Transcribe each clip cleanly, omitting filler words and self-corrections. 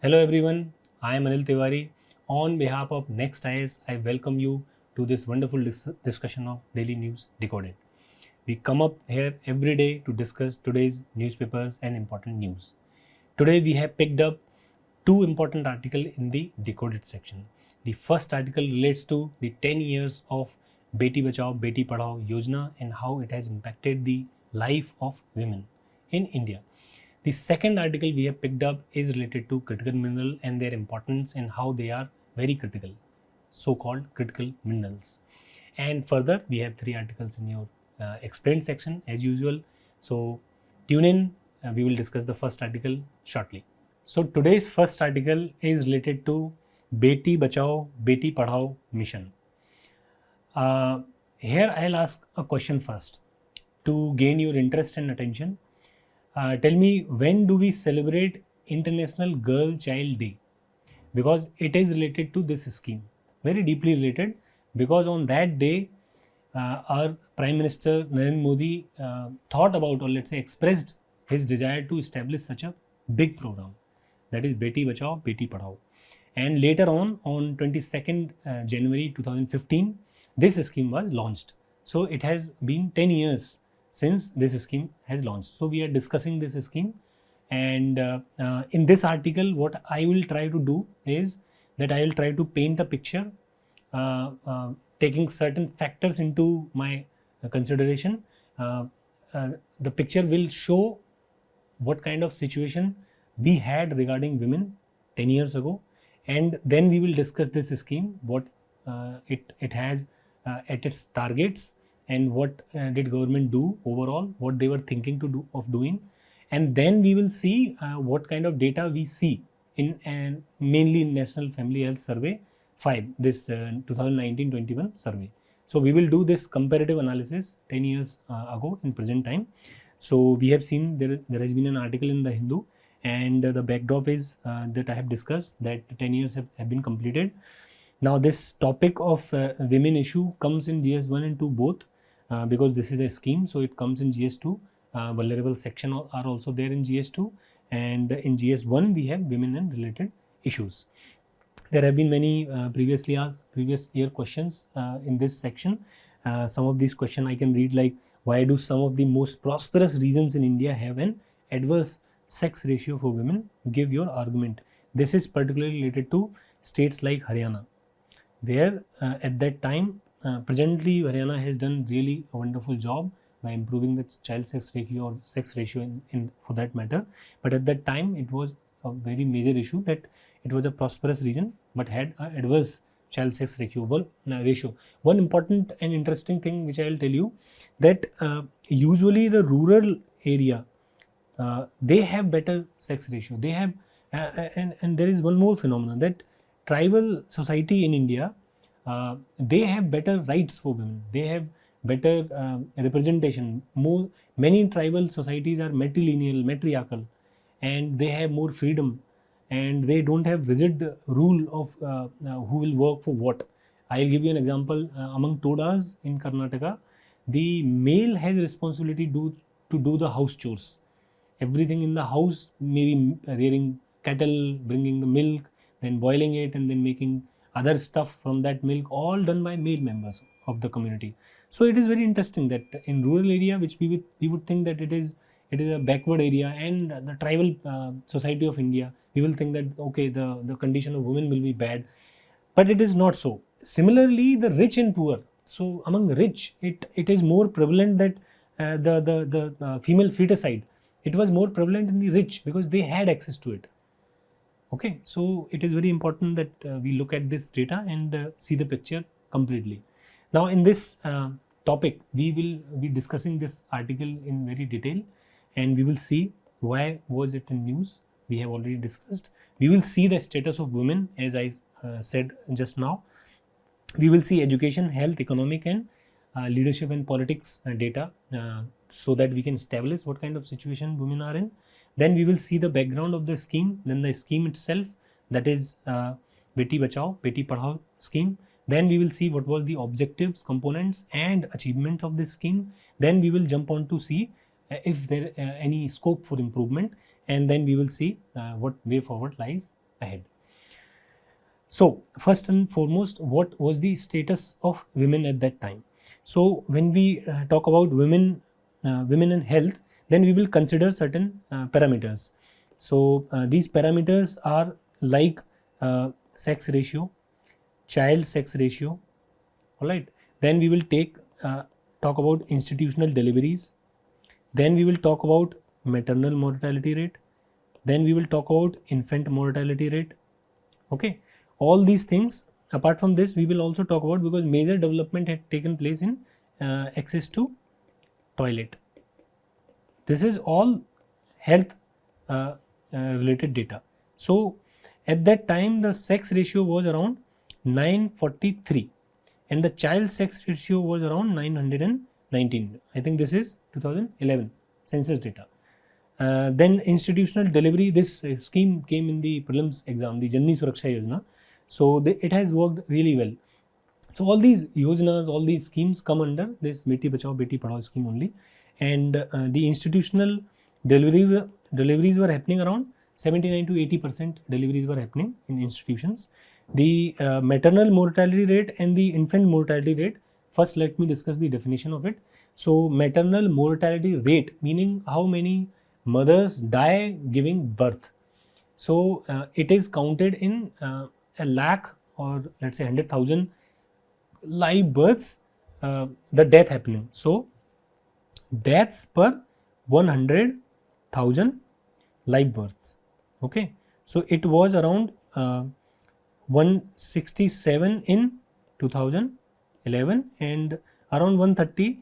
Hello everyone, I am Anil Tiwari. On behalf of nextias, I welcome you to this wonderful discussion of Daily News Decoded. We come up here every day to discuss today's newspapers and important news. Today we have picked up two important articles in the Decoded section. The first article relates to the 10 years of Beti Bachao, Beti Padhao Yojana and how it has impacted the life of women in India. The second article we have picked up is related to critical mineral and their importance and how they are very critical, so-called critical minerals. And further, we have three articles in your explained section as usual. So tune in. We will discuss the first article shortly. So today's first article is related to Beti Bachao, Beti Padhao mission. Here I'll ask a question first to gain your interest and attention. Tell me, when do we celebrate International Girl Child Day? Because it is related to this scheme, very deeply related. Because on that day, our Prime Minister Narendra Modi thought about, or let's say, expressed his desire to establish such a big program, that is Beti Bachao, Beti Padhao. And later on 22nd January 2015, this scheme was launched. So it has been 10 years since this scheme has launched. So we are discussing this scheme, and in this article what I will try to do is that I will try to paint a picture, taking certain factors into my consideration. The picture will show what kind of situation we had regarding women 10 years ago, and then we will discuss this scheme, what it has at its targets, and what did government do overall, what they were thinking to do of doing, and then we will see what kind of data we see in mainly in National Family Health Survey 5, this 2019-21 survey. So we will do this comparative analysis 10 years ago in present time. So we have seen there has been an article in the Hindu, and the backdrop is that I have discussed that 10 years have been completed. Now this topic of women issue comes in GS1 and 2 both, because this is a scheme, so it comes in GS2. Vulnerable section are also there in GS2, and in GS1 we have women and related issues. There have been many previously asked previous year questions in this section. Some of these questions I can read, like, why do some of the most prosperous regions in India have an adverse sex ratio for women? Give your argument. This is particularly related to states like Haryana, where at that time, presently Haryana has done really a wonderful job by improving the child sex ratio or sex ratio in for that matter. But at that time it was a very major issue that it was a prosperous region but had an adverse child sex ratio. One important and interesting thing which I will tell you, that usually the rural area, they have better sex ratio. They have and there is one more phenomenon, that tribal society in India, they have better rights for women. They have better representation. Many tribal societies are matriarchal, and they have more freedom, and they don't have rigid rule of who will work for what. I'll give you an example. Among Todas in Karnataka, the male has responsibility to do the house chores. Everything in the house, maybe rearing cattle, bringing the milk, then boiling it, and then making other stuff from that milk, all done by male members of the community. So it is very interesting that in rural area, which we would think that it is a backward area, and the tribal society of India, we will think that okay, the condition of women will be bad, but it is not so. Similarly, the rich and poor. So among the rich, it is more prevalent that the female feticide, it was more prevalent in the rich because they had access to it. Okay, so it is very important that we look at this data and see the picture completely. Now in this topic, we will be discussing this article in very detail, and we will see why was it in news. We have already discussed. We will see the status of women, as I said just now. We will see education, health, economic, and leadership and politics data, so that we can establish what kind of situation women are in. Then we will see the background of the scheme, then the scheme itself, that is Beti Bachao, Beti Padhao scheme. Then we will see what were the objectives, components, and achievements of this scheme. Then we will jump on to see if there any scope for improvement, and then we will see what way forward lies ahead. So first and foremost, what was the status of women at that time? So when we talk about women and health, then we will consider certain parameters. So these parameters are like sex ratio, child sex ratio. All right. Then we will talk about institutional deliveries. Then we will talk about maternal mortality rate. Then we will talk about infant mortality rate. Okay, all these things. Apart from this, we will also talk about, because major development had taken place in access to toilet. This is all health related data. So at that time the sex ratio was around 943 and the child sex ratio was around 919. I think this is 2011 census data. Then institutional delivery, this scheme came in the prelims exam, the Janani Suraksha Yojana. So it has worked really well. So all these yojanas, all these schemes come under this Beti Bachao Beti Padhao scheme only, and the institutional deliveries were happening around 79 to 80% deliveries were happening in institutions. The maternal mortality rate and the infant mortality rate. First, let me discuss the definition of it. So maternal mortality rate, meaning how many mothers die giving birth. So it is counted in a lakh, or let's say 100,000 live births, the death happening. So deaths per 100,000 live births. Okay, so it was around 167 in 2011 and around 130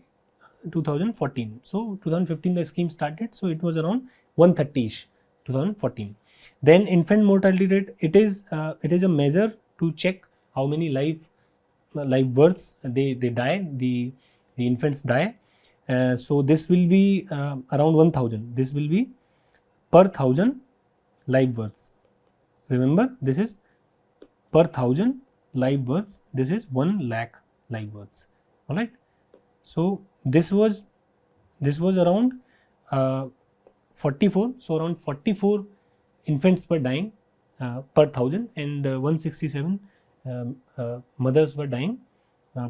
2014. So 2015 the scheme started, so it was around 130ish 2014. Then infant mortality rate, it is a measure to check how many live births they die, the infants die. So this will be around 1000. This will be per 1000 live births. Remember, this is per 1000 live births. This is 1 lakh live births. All right. So this was around 44. So around 44 infants were dying per 1000 and 167 mothers were dying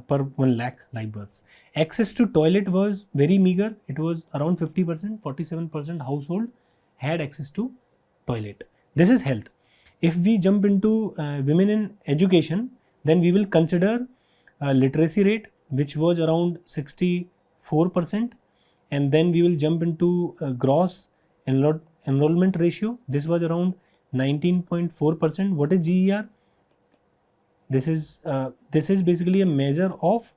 per 1 lakh live births. Access to toilet was very meager. It was around 50%. 47% household had access to toilet. This is health. If we jump into women in education, then we will consider literacy rate, which was around 64%, and then we will jump into gross enrollment ratio. This was around 19.4%. What is GER? This is basically a measure of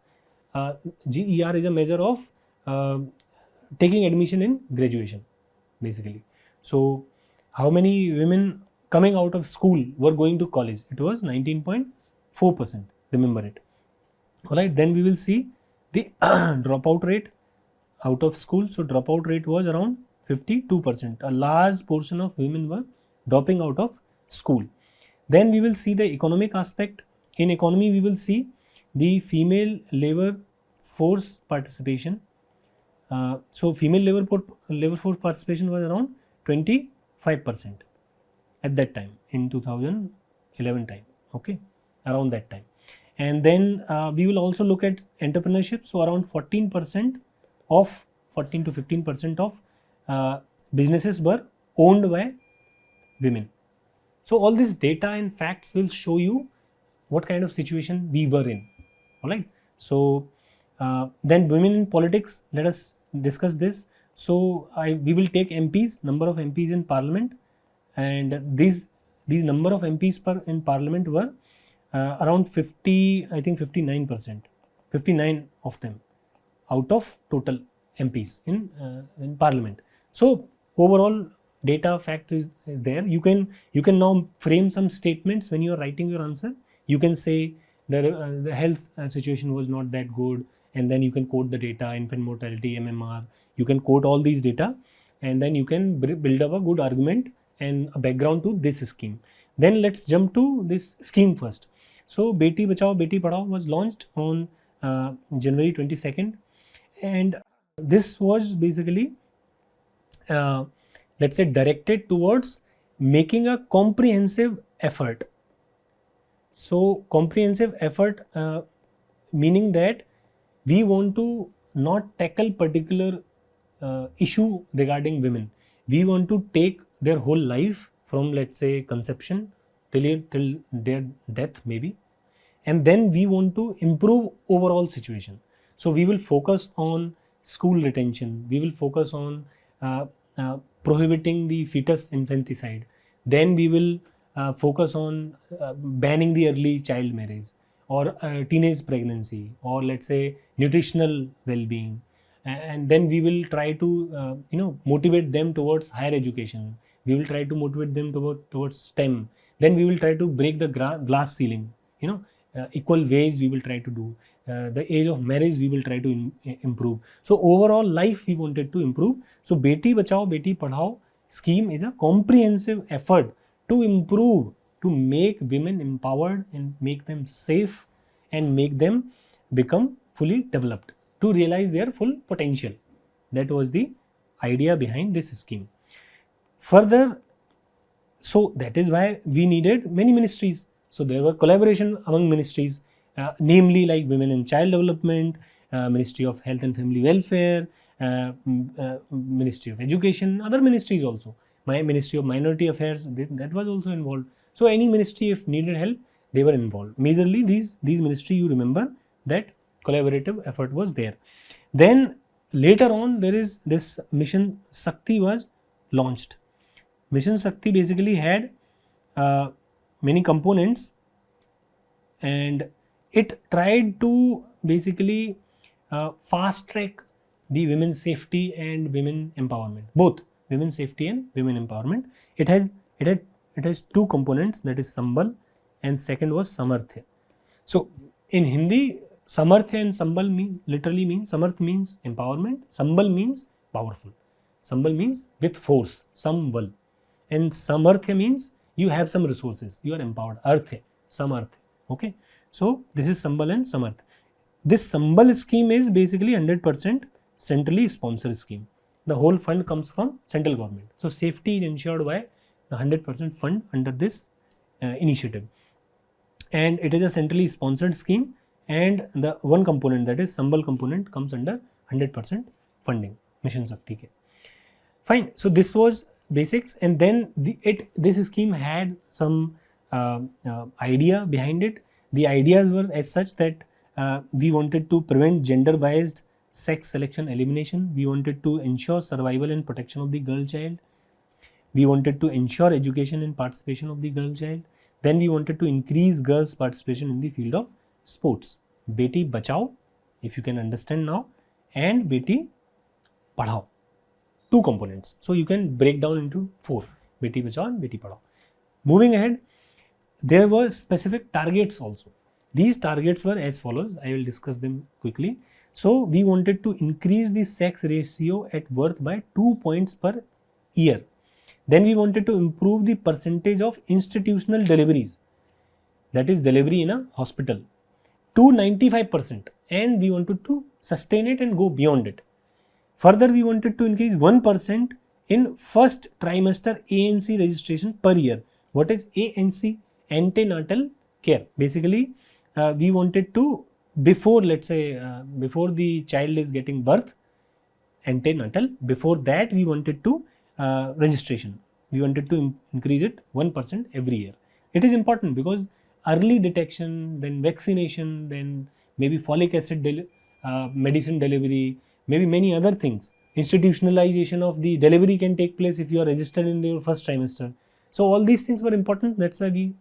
GER is a measure of taking admission in graduation, basically. So how many women coming out of school were going to college? It was 19.4%. Remember it. All right. Then we will see the dropout rate out of school. So dropout rate was around 52%. A large portion of women were dropping out of school. Then we will see the economic aspect. In economy, we will see the female labor force participation. So female labor force participation was around 25% at that time in 2011 time. Okay, around that time. And then we will also look at entrepreneurship. So around 14% of 14 to 15% of businesses were owned by women. So all this data and facts will show you what kind of situation we were in. All right. So then women in politics, let us discuss this. So we will take MPs, number of MPs in parliament, and these number of MPs in parliament were around 50, I think 59%, 59 of them out of total MPs in parliament. So overall data fact is there. You can now frame some statements when you are writing your answer. You can say the health situation was not that good, and then you can quote the data, infant mortality, MMR. You can quote all these data, and then you can build up a good argument and a background to this scheme. Then let's jump to this scheme first. So Beti Bachao Beti Padhao was launched on January 22nd, and this was basically let's say directed towards making a comprehensive effort. So comprehensive effort, meaning that we want to not tackle particular issue regarding women. We want to take their whole life from, let's say, conception till their death maybe, and then we want to improve overall situation. So we will focus on school retention, we will focus on uh, prohibiting the fetus infanticide, then we will focus on banning the early child marriage, or teenage pregnancy, or let's say nutritional well-being, and then we will try to motivate them towards higher education, we will try to motivate them towards STEM, then we will try to break the glass ceiling, equal wage we will try to do, the age of marriage we will try to improve. So overall life we wanted to improve. So Beti Bachao Beti Padhao scheme is a comprehensive effort to improve, to make women empowered and make them safe and make them become fully developed, to realize their full potential. That was the idea behind this scheme. Further, so that is why we needed many ministries. So there were collaboration among ministries, namely like Women and Child Development, Ministry of Health and Family Welfare, Ministry of Education, other ministries also. My Ministry of Minority Affairs, that was also involved. So any ministry, if needed help, they were involved. Majorly these ministry, you remember that collaborative effort was there. Then later on there is this Mission Shakti was launched. Mission Shakti basically had many components, and it tried to basically fast track the women's safety and women empowerment, both women's safety and women empowerment. It has two components, that is Sambal and second was Samarthya. So in Hindi, Samarthya and Sambal literally means, Samarth means empowerment, Sambal means powerful, Sambal means with force, Sambal, and Samarthya means you have some resources, you are empowered, Arthya, Samarthya. Okay, so this is Sambal and Samarth. This Sambal scheme is basically 100% centrally sponsored scheme. The whole fund comes from central government. So safety is ensured by the 100% fund under this initiative, and it is a centrally sponsored scheme, and the one component, that is Sambal component, comes under 100% funding, Mission Shakti ke. Fine. So this was basics, and then this scheme had some idea behind it. The ideas were as such that we wanted to prevent gender biased sex selection elimination, we wanted to ensure survival and protection of the girl child, we wanted to ensure education and participation of the girl child, then we wanted to increase girls participation in the field of sports. Beti Bachao, if you can understand now, and Beti Padhao, two components. So you can break down into four, Beti Bachao and Beti Padhao. Moving ahead, there were specific targets also. These targets were as follows, I will discuss them quickly. So we wanted to increase the sex ratio at birth by 2 points per year. Then we wanted to improve the percentage of institutional deliveries, that is delivery in a hospital, to 95%, and we wanted to sustain it and go beyond it. Further, we wanted to increase 1% in first trimester ANC registration per year. What is ANC? Antenatal care. Basically, we wanted to, before, let's say, before the child is getting birth, antenatal, before that we wanted to registration. We wanted to increase it 1% every year. It is important because early detection, then vaccination, then maybe folic acid medicine delivery, maybe many other things. Institutionalization of the delivery can take place if you are registered in your first trimester. So all these things were important. That's why we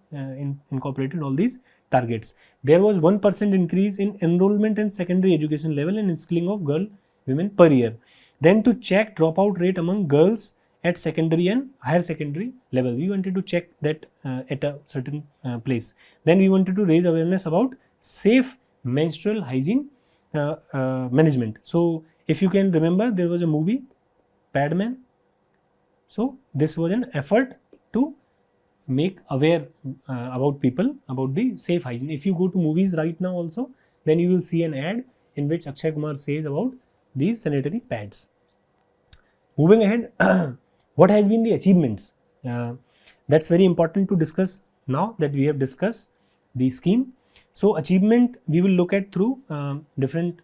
incorporated all these targets. There was 1% increase in enrollment and secondary education level and skilling of women per year. Then to check dropout rate among girls at secondary and higher secondary level, we wanted to check that at a certain place. Then we wanted to raise awareness about safe menstrual hygiene management. So if you can remember, there was a movie, Padman. So this was an effort to make aware about people about the safe hygiene. If you go to movies right now also, then you will see an ad in which Akshay Kumar says about these sanitary pads. Moving ahead, what has been the achievements? That's very important to discuss now that we have discussed the scheme. So achievement we will look at through different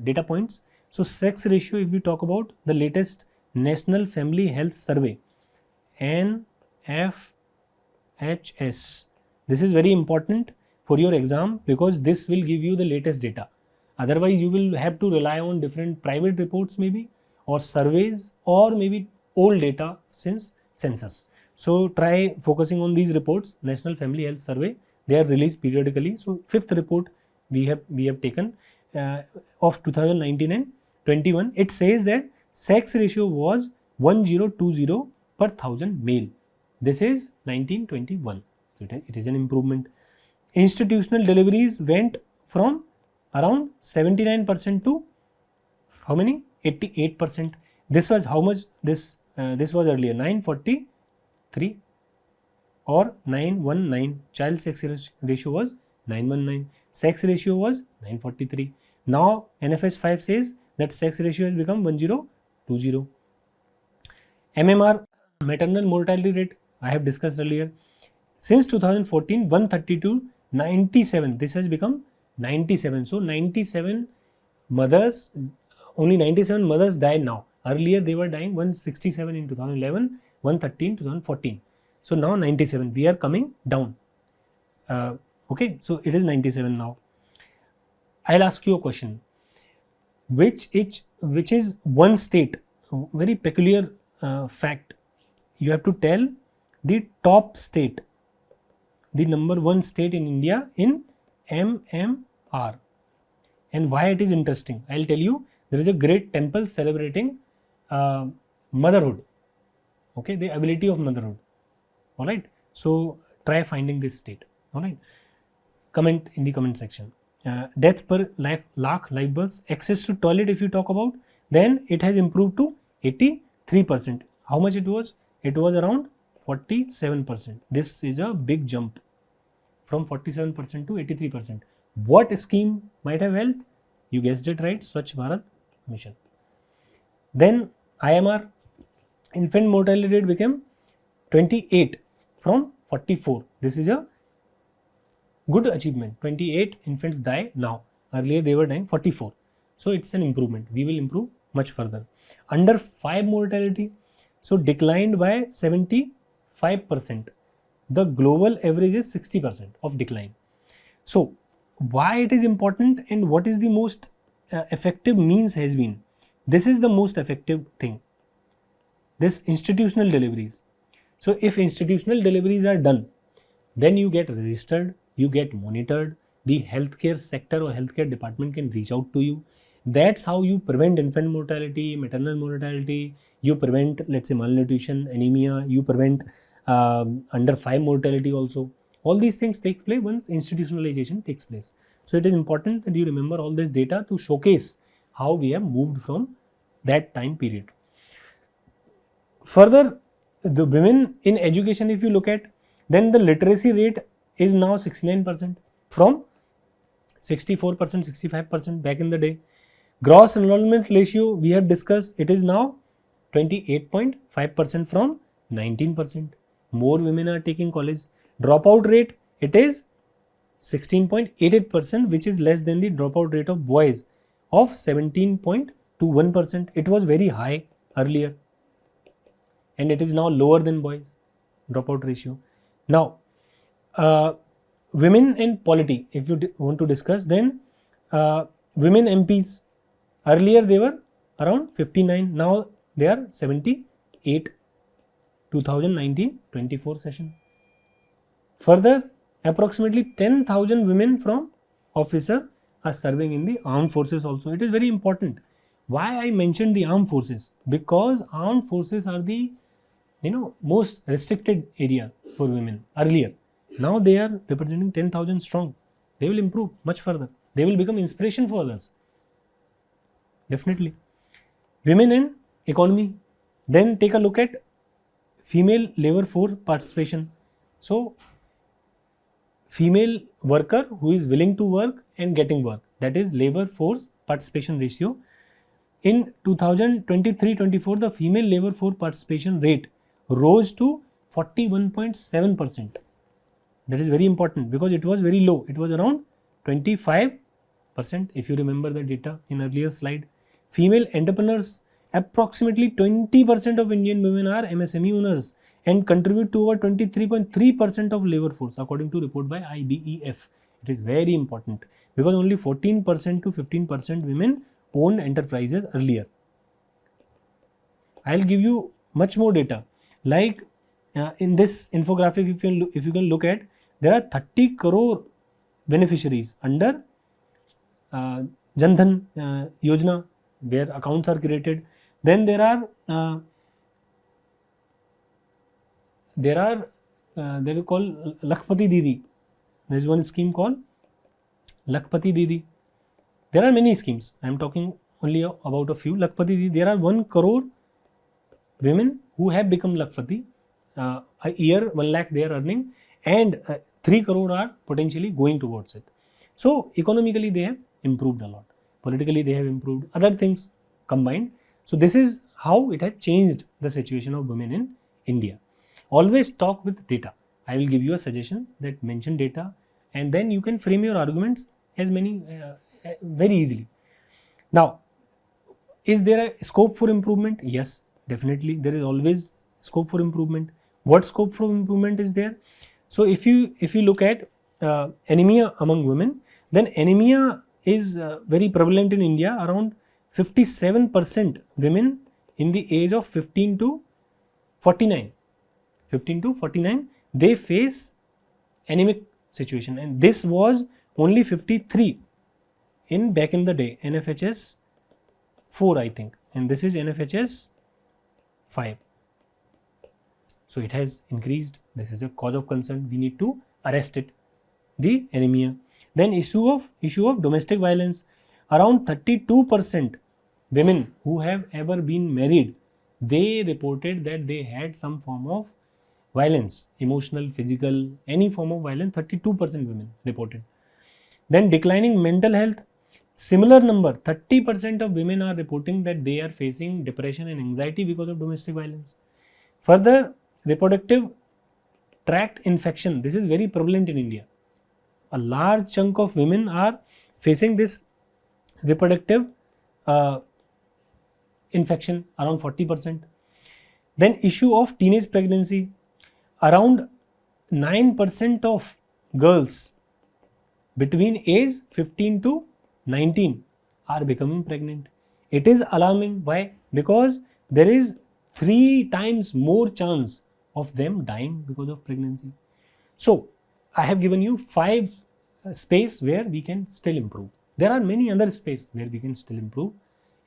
data points. So sex ratio, if we talk about the latest National Family Health Survey, NFHS, this is very important for your exam because this will give you the latest data. Otherwise you will have to rely on different private reports maybe, or surveys, or maybe old data since census. So try focusing on these reports. National Family Health Survey, they are released periodically. So fifth report we have taken of 2019 and 21. It says that sex ratio was 1020 per thousand male. This is 1921. So it is an improvement. Institutional deliveries went from around 79% to how many? 88%. This was how much? This was earlier 943 or 919. Child sex ratio was 919. Sex ratio was 943. Now NFS 5 says that sex ratio has become 1020. MMR, maternal mortality rate, I have discussed earlier. Since 2014, 130 to 97. This has become 97. So 97 mothers, only 97 mothers die now. Earlier they were dying 167 in 2011, 130 in 2014. So now 97. We are coming down. Okay, so it is 97 now. I'll ask you a question. Which is one state, very peculiar fact. You have to tell the top state, the number one state in India in MMR, and why it is interesting. I'll tell you. There is a great temple celebrating motherhood. Okay, the ability of motherhood. All right. So try finding this state. All right. Comment in the comment section. Death per lakh live births. Access to toilet, if you talk about, then it has improved to 83%. How much it was? It was around 47%. This is a big jump from 47% to 83%. What scheme might have helped? You guessed it right, Swachh Bharat Mission. Then IMR, infant mortality rate became 28 from 44. This is a good achievement. 28 infants die now. Earlier they were dying 44. So it's an improvement. We will improve much further. Under 5 mortality, so declined by 75%. The global average is 60% of decline. So why it is important and what is the most effective means has been? This is the most effective thing. This institutional deliveries. So if institutional deliveries are done, then you get registered, you get monitored, the healthcare sector or healthcare department can reach out to you. That's how you prevent infant mortality, maternal mortality, you prevent, let's say, malnutrition, anemia, you prevent under 5 mortality also. All these things take place once institutionalization takes place. So it is important that you remember all this data to showcase how we have moved from that time period. Further, the women in education, if you look at, then the literacy rate is now 69% from 64%, 65% back in the day. Gross enrollment ratio we have discussed, it is now 28.5% from 19%. More women are taking college. Dropout rate, it is 16.88%, which is less than the dropout rate of boys of 17.21%. It was very high earlier and it is now lower than boys dropout ratio. Now women in polity, if you want to discuss, then women MPs, earlier they were around 59, now they are 78, 2019-24 session. Further, approximately 10,000 women from officer are serving in the armed forces also. It is very important. Why I mentioned the armed forces? Because armed forces are the most restricted area for women earlier. Now they are representing 10,000 strong. They will improve much further. They will become inspiration for others. Definitely. Women in economy. Then take a look at female labor force participation. So female worker who is willing to work and getting work, that is labor force participation ratio. In 2023-24, the female labor force participation rate rose to 41.7%. That is very important because it was very low. It was around 25%. If you remember the data in earlier slide, female entrepreneurs, approximately 20% of Indian women are MSME owners and contribute to over 23.3% of labor force, according to report by IBEF. It is very important because only 14% to 15% women owned enterprises earlier. I'll give you much more data. Like in this infographic, if you can look at, there are 30 crore beneficiaries under Jan Dhan Yojana, where accounts are created. Then there are they call Lakhpati Didi. There is one scheme called Lakhpati Didi. There are many schemes. I am talking only about a few. Lakhpati Didi. There are 1 crore women who have become Lakhpati. A year 1 lakh they are earning, and 3 crore are potentially going towards it. So economically they have improved a lot. Politically they have improved. Other things combined. So this is how it has changed the situation of women in India. Always talk with data. I will give you a suggestion that mention data, and then you can frame your arguments as many very easily. Now, is there a scope for improvement? Yes, definitely. There is always scope for improvement. What scope for improvement is there? So if you look at anemia among women, then anemia is very prevalent in India. Around 57% women in the age of 15 to 49, they face anemic situation, and this was only 53 in back in the day, NFHS 4 I think, and this is NFHS 5. So it has increased. This is a cause of concern. We need to arrest it, the anemia. Then issue of domestic violence. Around 32% women who have ever been married, they reported that they had some form of violence, emotional, physical, any form of violence. 32% women reported. Then declining mental health. Similar number, 30% of women are reporting that they are facing depression and anxiety because of domestic violence. Further, reproductive tract infection. This is very prevalent in India. A large chunk of women are facing this reproductive infection, around 40%. Then issue of teenage pregnancy. Around 9% of girls between age 15 to 19 are becoming pregnant. It is alarming. Why? Because there is 3 times more chance of them dying because of pregnancy. So I have given you 5 space where we can still improve. There are many other space where we can still improve.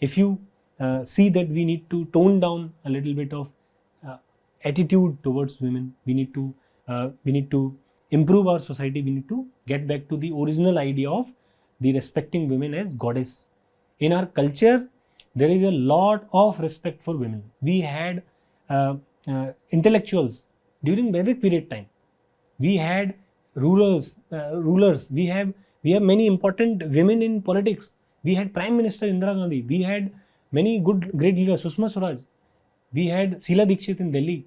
If you see that we need to tone down a little bit of attitude towards women, we need to improve our society. We need to get back to the original idea of the respecting women as goddess. In our culture, there is a lot of respect for women. We had intellectuals during Vedic period time. We had rulers. We have many important women in politics. We had Prime Minister Indira Gandhi. We had many great leaders, Sushma Swaraj. We had Sheila Dikshit in Delhi.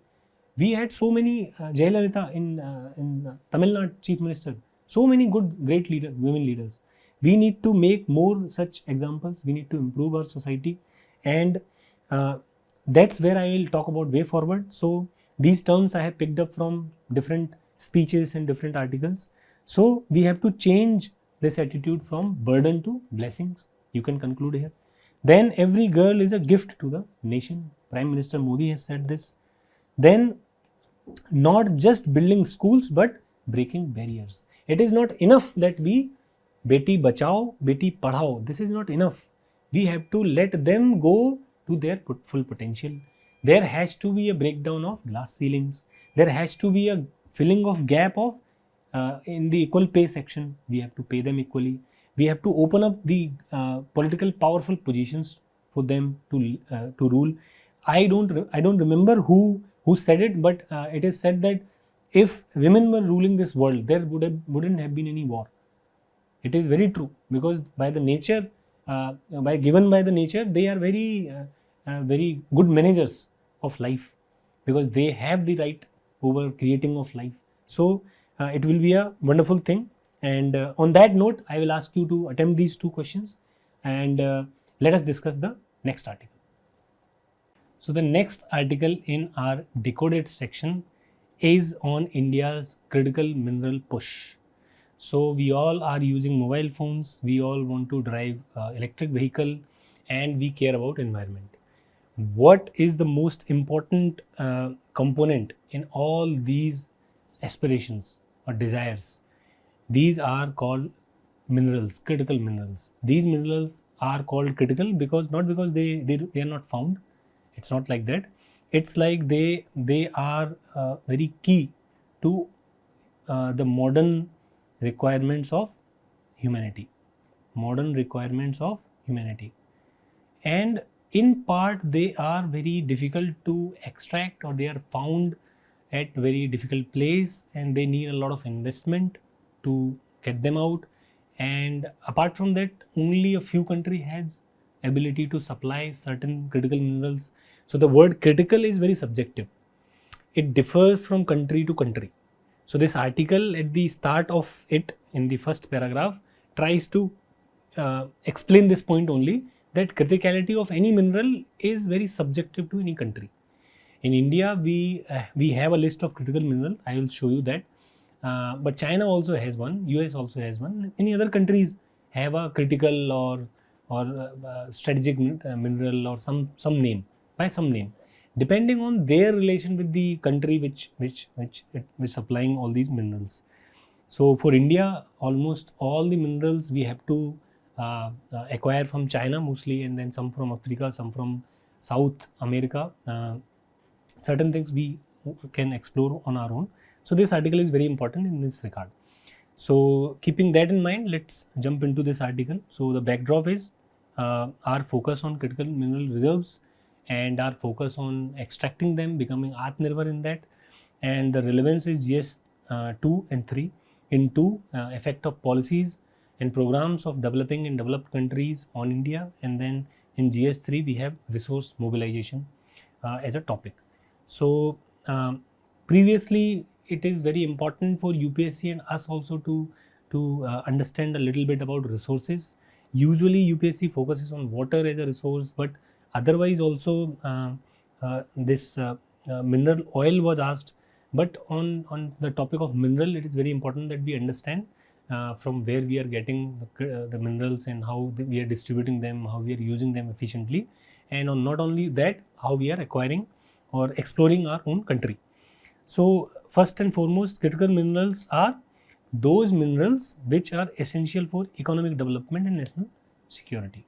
We had so many Jayalalitha in Tamil Nadu Chief Minister. So many great women leaders. We need to make more such examples. We need to improve our society, and that's where I will talk about way forward. So these terms I have picked up from different speeches and different articles. So we have to change this attitude from burden to blessings. You can conclude here. Then every girl is a gift to the nation. Prime Minister Modi has said this. Then not just building schools but breaking barriers. It is not enough that we Beti Bachao, Beti Padhao. This is not enough. We have to let them go to their full potential. There has to be a breakdown of glass ceilings. There has to be a filling of gap of in the equal pay section. We have to pay them equally. We have to open up the political powerful positions for them to rule. I don't remember who said it, but it is said that if women were ruling this world, there wouldn't have been any war. It is very true, because by the nature, given by the nature, they are very good managers of life, because they have the right over creating of life. So It will be a wonderful thing. And on that note, I will ask you to attempt these 2 questions, and let us discuss the next article. So the next article in our decoded section is on India's critical mineral push. So we all are using mobile phones, we all want to drive electric vehicle, and we care about environment. What is the most important component in all these aspirations or desires? These are called minerals, critical minerals. These minerals are called critical because not because they are not found. It's not like that. It's like they are very key to the modern requirements of humanity. Modern requirements of humanity. And in part they are very difficult to extract, or they are found at very difficult place, and they need a lot of investment to get them out. And apart from that, only a few country has ability to supply certain critical minerals. So the word critical is very subjective. It differs from country to country. So this article at the start of it, in the first paragraph, tries to explain this point only, that criticality of any mineral is very subjective to any country. In India, we have a list of critical mineral. I will show you that. But China also has one. US also has one. Many other countries have a critical or strategic mineral, or some name, by some name, depending on their relation with the country which is supplying all these minerals. So for India, almost all the minerals we have to acquire from China mostly, and then some from Africa, some from South America. Certain things we can explore on our own. So this article is very important in this regard. So keeping that in mind, let's jump into this article. So the backdrop is our focus on critical mineral reserves, and our focus on extracting them, becoming Atmanirbhar in that. And the relevance is GS 2 and 3. In 2, effect of policies and programs of developing and developed countries on India. And then in GS 3, we have resource mobilization as a topic. So previously, it is very important for UPSC and us also to understand a little bit about resources. Usually UPSC focuses on water as a resource, but otherwise also this mineral oil was asked. But on the topic of mineral, it is very important that we understand from where we are getting the minerals, and how we are distributing them, how we are using them efficiently, and on not only that, how we are acquiring or exploring our own country. So first and foremost, critical minerals are those minerals which are essential for economic development and national security.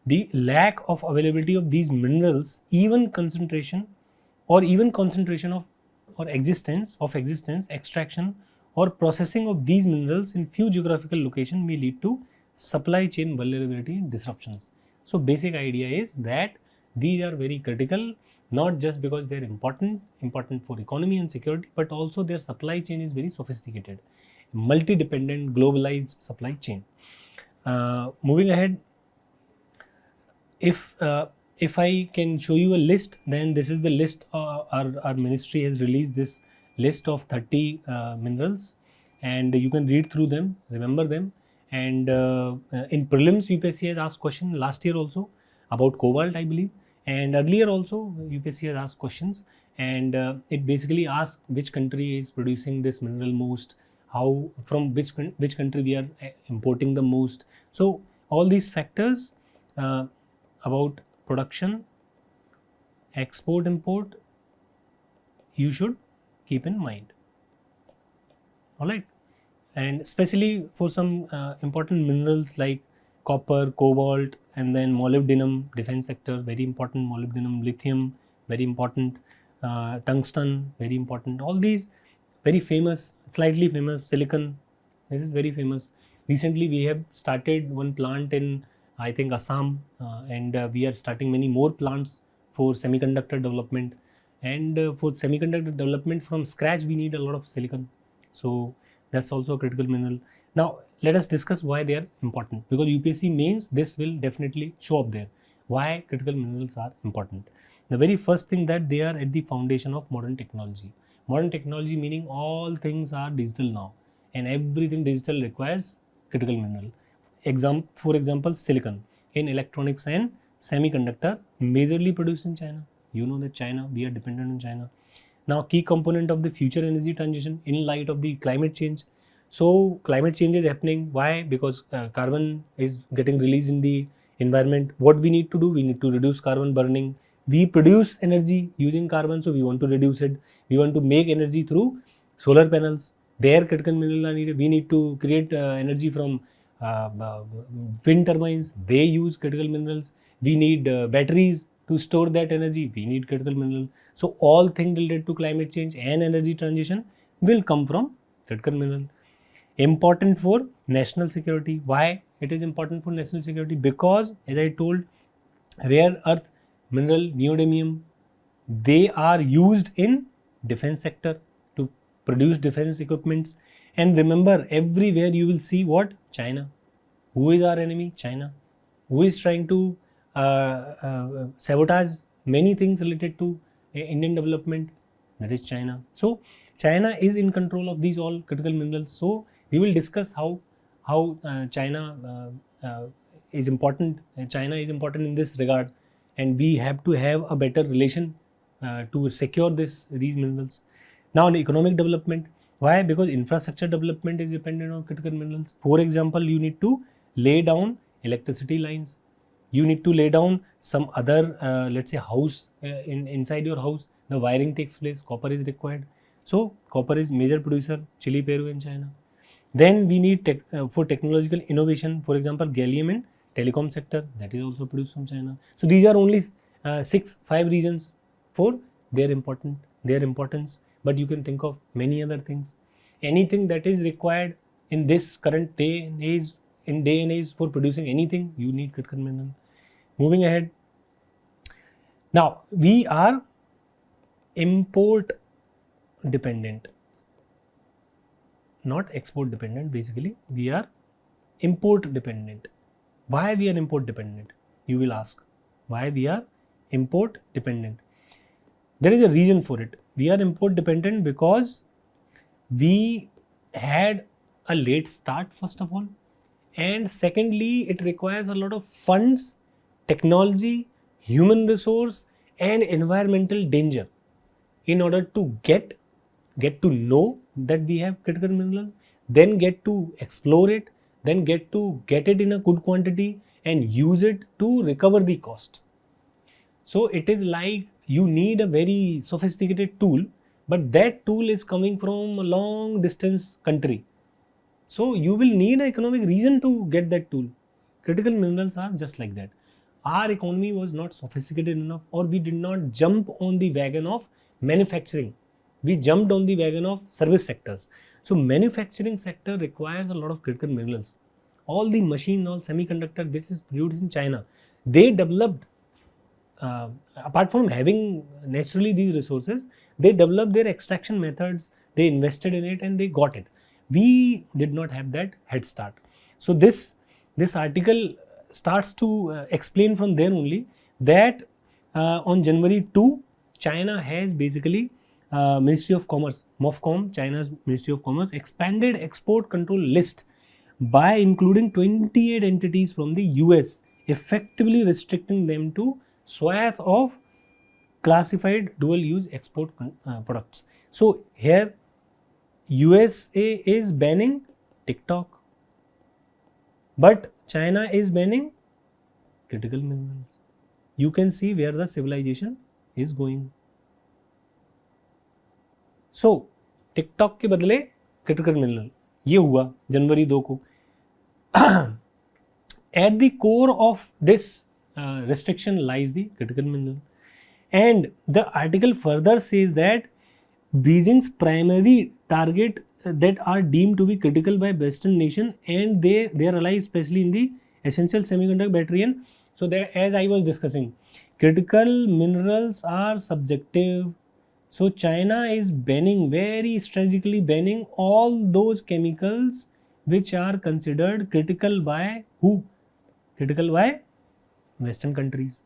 The lack of availability of these minerals, even concentration of or existence, extraction or processing of these minerals in few geographical locations may lead to supply chain vulnerability and disruptions. So basic idea is that these are very critical, not just because they are important for economy and security, but also their supply chain is very sophisticated, multi-dependent, globalized supply chain. Moving ahead, if I can show you a list, then this is the list. Our ministry has released this list of 30 minerals, and you can read through them, remember them. And in prelims, UPSC has asked question last year also about cobalt, I believe, and earlier also UPSC has asked questions, and it basically asks which country is producing this mineral most, how, from which country we are importing the most. So all these factors about production, export, import, you should keep in mind. All right, and especially for some important minerals like copper, cobalt, and then molybdenum, defense sector, very important. Molybdenum, lithium, very important. Tungsten, very important. All these very famous, slightly famous. Silicon, this is very famous. Recently, we have started one plant in, I think, Assam, and we are starting many more plants for semiconductor development. And for semiconductor development from scratch, we need a lot of silicon. So that's also a critical mineral. Now let us discuss why they are important, because UPSC mains, this will definitely show up there. Why critical minerals are important? The very first thing, that they are at the foundation of modern technology. Modern technology meaning all things are digital now, and everything digital requires critical mineral. For example, silicon in electronics and semiconductor majorly produced in China. You know that China, we are dependent on China. Now, key component of the future energy transition in light of the climate change. So, climate change is happening. Why? Because carbon is getting released in the environment. What we need to do? We need to reduce carbon burning. We produce energy using carbon, so we want to reduce it. We want to make energy through solar panels. There, critical minerals are needed. We need to create energy from wind turbines. They use critical minerals. We need batteries to store that energy. We need critical minerals. So all things related to climate change and energy transition will come from critical mineral. Important for national security. Why it is important for national security? Because as I told, rare earth mineral neodymium, they are used in defense sector to produce defense equipments. And remember, everywhere you will see what? China. Who is our enemy? China. Who is trying to sabotage many things related to Indian development? That is China. So China is in control of these all critical minerals. So we will discuss how China is important. China is important in this regard, and we have to have a better relation to secure these minerals. Now, in economic development, why? Because infrastructure development is dependent on critical minerals. For example, you need to lay down electricity lines. You need to lay down some other, let's say, house inside your house. The wiring takes place. Copper is required. So, copper is major producer, Chile, Peru, and China. Then we need for technological innovation, for example, gallium in telecom sector, that is also produced from China. So these are only 5 reasons for their importance, but you can think of many other things. Anything that is required in this current day and age for producing anything, you need critical mineral. Moving ahead, now we are import dependent, not export dependent. Basically, we are import dependent. Why we are import dependent? You will ask. Why we are import dependent? There is a reason for it. We are import dependent because we had a late start, first of all, and secondly, it requires a lot of funds, technology, human resource, and environmental danger in order to get to know that we have critical mineral, then get to explore it, then get it in a good quantity and use it to recover the cost. So it is like you need a very sophisticated tool, but that tool is coming from a long distance country. So you will need an economic reason to get that tool. Critical minerals are just like that. Our economy was not sophisticated enough, or we did not jump on the wagon of manufacturing. We jumped on the wagon of service sectors. So manufacturing sector requires a lot of critical minerals. All the machine, all semiconductor, this is produced in China. They developed, apart from having naturally these resources, they developed their extraction methods, they invested in it and they got it. We did not have that head start. So this article starts to explain from there only that on January 2, China has basically Ministry of Commerce, MOFCOM, China's Ministry of Commerce, expanded export control list by including 28 entities from the US, effectively restricting them to swath of classified dual use export products. So here USA is banning TikTok, but China is banning critical minerals. You can see where the civilization is going. So TikTok के बदले critical mineral, ये हुआ जनवरी 2 को. At the core of this restriction lies the critical mineral, and the article further says that Beijing's primary target that are deemed to be critical by Western nation and their allies, especially in the essential semiconductor battery. And so that, as I was discussing, critical minerals are subjective. So China is banning, very strategically banning all those chemicals which are considered critical by who? Critical by Western countries.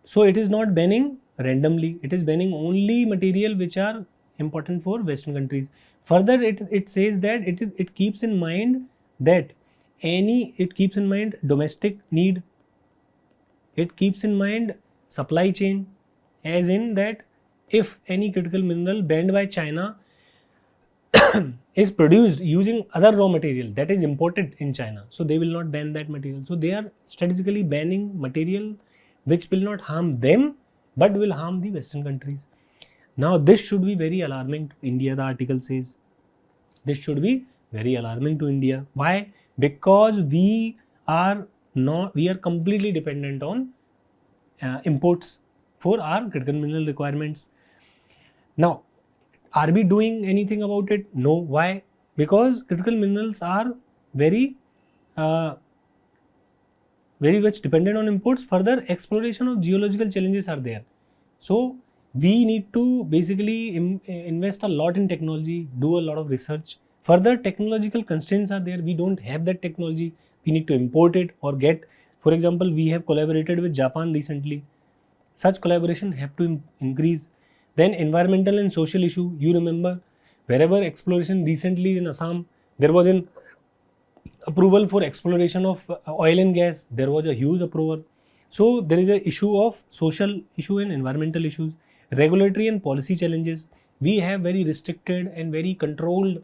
So it is not banning randomly, it is banning only material which are important for Western countries. Further, it says that it keeps in mind that it keeps in mind domestic need, it keeps in mind supply chain, as in that if any critical mineral banned by China is produced using other raw material that is imported in China, so they will not ban that material. So they are strategically banning material which will not harm them but will harm the Western countries. Now this should be very alarming to India, the article says. This should be very alarming to India. Why? Because we are completely dependent on imports for our critical mineral requirements. Now, are we doing anything about it? No. Why? Because critical minerals are very very much dependent on imports. Further, exploration of geological challenges are there. So we need to basically invest a lot in technology, do a lot of research. Further, technological constraints are there. We don't have that technology. We need to import it or get. For example, we have collaborated with Japan recently. Such collaboration have to increase. Then environmental and social issue. You remember wherever exploration recently in Assam, there was an approval for exploration of oil and gas. There was a huge approval. So there is a issue of social issue and environmental issues, regulatory and policy challenges. We have very restricted and very controlled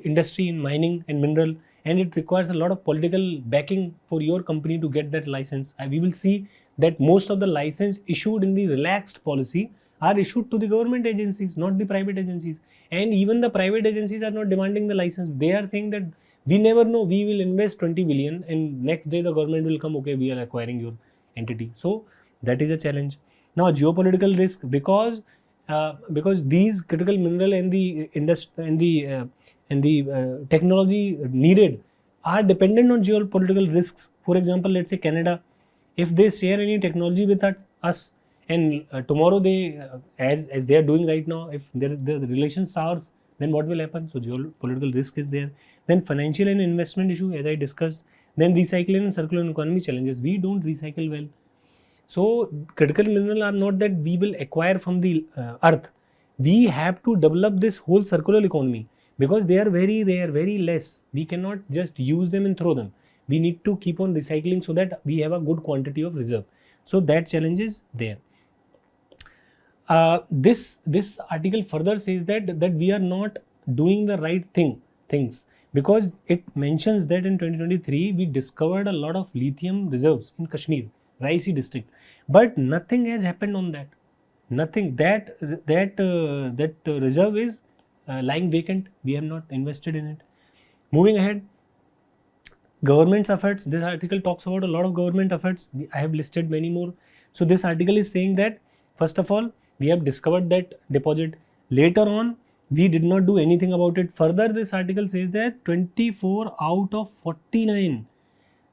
industry in mining and mineral, and it requires a lot of political backing for your company to get that license. We will see that most of the license issued in the relaxed policy are issued to the government agencies, not the private agencies. And even the private agencies are not demanding the license. They are saying that we never know, we will invest 20 billion and next day the government will come, okay, we are acquiring your entity. So that is a challenge. Now geopolitical risk, because these critical mineral and the technology needed are dependent on geopolitical risks. For example, let's say Canada, if they share any technology with us and tomorrow they as they are doing right now, if the relations sours, then what will happen? So geopolitical risk is there. Then financial and investment issue, as I discussed. Then recycling and circular economy challenges. We don't recycle well. So critical mineral are not that we will acquire from the earth. We have to develop this whole circular economy because they are very rare, very less. We cannot just use them and throw them. We need to keep on recycling so that we have a good quantity of reserve. So that challenge is there. This article further says that we are not doing the right things, because it mentions that in 2023 we discovered a lot of lithium reserves in Kashmir, Raisi district, but nothing has happened on that. Nothing. That reserve is lying vacant. We have not invested in it. Moving ahead, government's efforts. This article talks about a lot of government efforts. I have listed many more. So this article is saying that first of all, we have discovered that deposit. Later on, we did not do anything about it. Further, this article says that 24 out of 49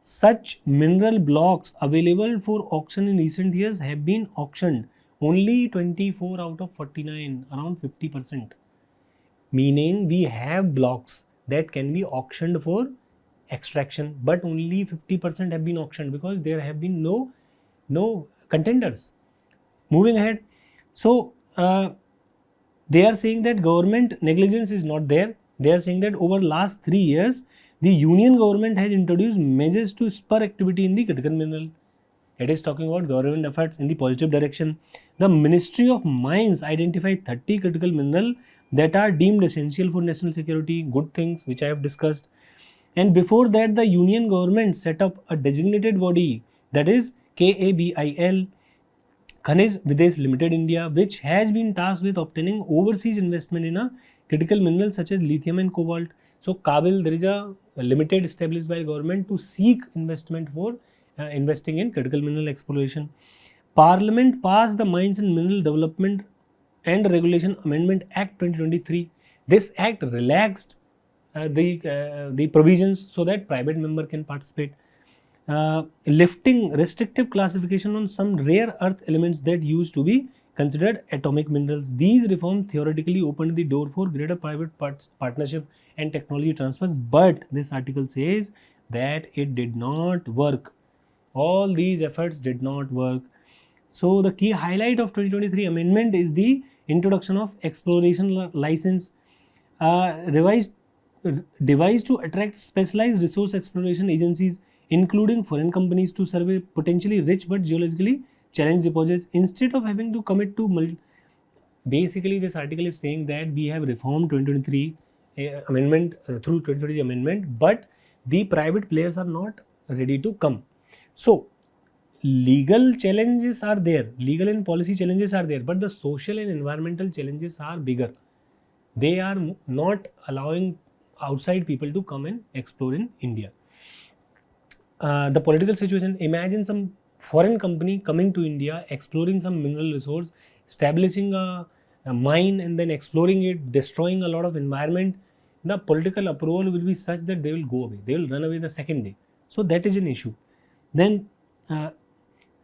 such mineral blocks available for auction in recent years have been auctioned. Only 24 out of 49, around 50%. Meaning we have blocks that can be auctioned for extraction, but only 50% have been auctioned because there have been no contenders. Moving ahead, so they are saying that government negligence is not there. They are saying that over last 3 years, the union government has introduced measures to spur activity in the critical mineral. It is talking about government efforts in the positive direction. The Ministry of Mines identified 30 critical mineral that are deemed essential for national security. Good things which I have discussed. And before that, the union government set up a designated body, that is KABIL, Khanij Videsh Limited India, which has been tasked with obtaining overseas investment in a critical minerals such as lithium and cobalt. So KABIL, there is a limited established by government to seek investment for investing in critical mineral exploration. Parliament passed the Mines and Mineral Development and Regulation Amendment Act 2023. This act relaxed the provisions so that private member can participate. Lifting restrictive classification on some rare earth elements that used to be considered atomic minerals. These reforms theoretically opened the door for greater private partnership and technology transfer, but this article says that it did not work. All these efforts did not work. So the key highlight of 2023 amendment is the introduction of exploration license, devised to attract specialized resource exploration agencies, including foreign companies, to survey potentially rich but geologically challenged deposits instead of having to commit to basically this article is saying that we have reformed 2023 amendment through 2023 amendment, but the private players are not ready to come. So legal challenges are there, legal and policy challenges are there, but the social and environmental challenges are bigger. They are not allowing outside people to come and explore in India. The political situation, imagine some foreign company coming to India, exploring some mineral resource, establishing a mine and then exploring it, destroying a lot of environment. The political approval will be such that they will go away, they will run away the second day. So that is an issue. Then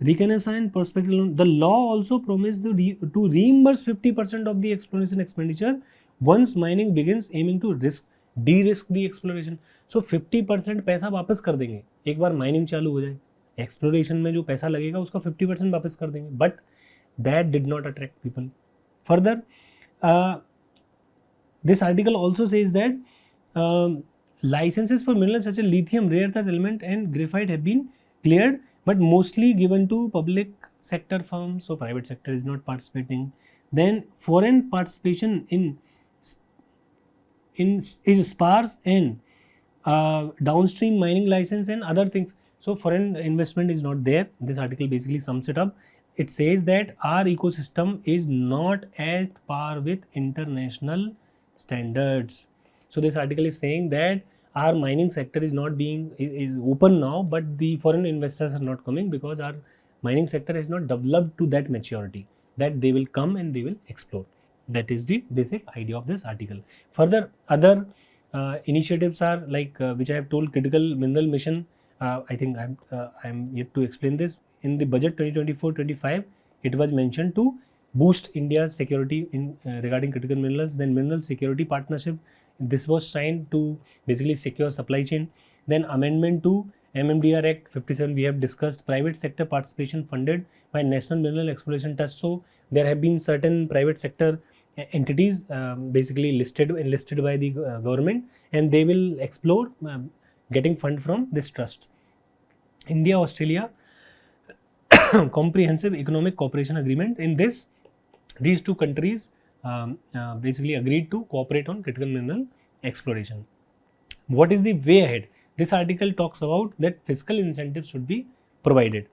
reconnaissance perspective loan, the law also promised to reimburse 50% of the exploration expenditure once mining begins, aiming to de-risk the exploration. So 50% पैसा वापस कर देंगे एक बार mining चालू हो जाए, exploration में जो पैसा लगेगा उसका 50% वापस कर देंगे, but that did not attract people. Further this article also says that licenses for minerals such as lithium, rare earth element and graphite have been cleared, but mostly given to public sector firms, so private sector is not participating. Then foreign participation is sparse and downstream mining license and other things. So foreign investment is not there. This article basically sums it up. It says that our ecosystem is not at par with international standards. So this article is saying that our mining sector is not being is open now, but the foreign investors are not coming because our mining sector has not developed to that maturity that they will come and they will explore. That is the basic idea of this article. Further, other initiatives are like which I have told, critical mineral mission. I think I'm yet to explain this. In the budget 2024-25, it was mentioned to boost India's security in regarding critical minerals. Then mineral security partnership, this was signed to basically secure supply chain. Then amendment to MMDR Act 57, we have discussed private sector participation funded by National Mineral Exploration Trust. So there have been certain private sector entities basically enlisted by the government, and they will explore getting fund from this trust. India Australia comprehensive economic cooperation agreement. In this, these two countries basically agreed to cooperate on critical mineral exploration. What is the way ahead? This article talks about that fiscal incentives should be provided.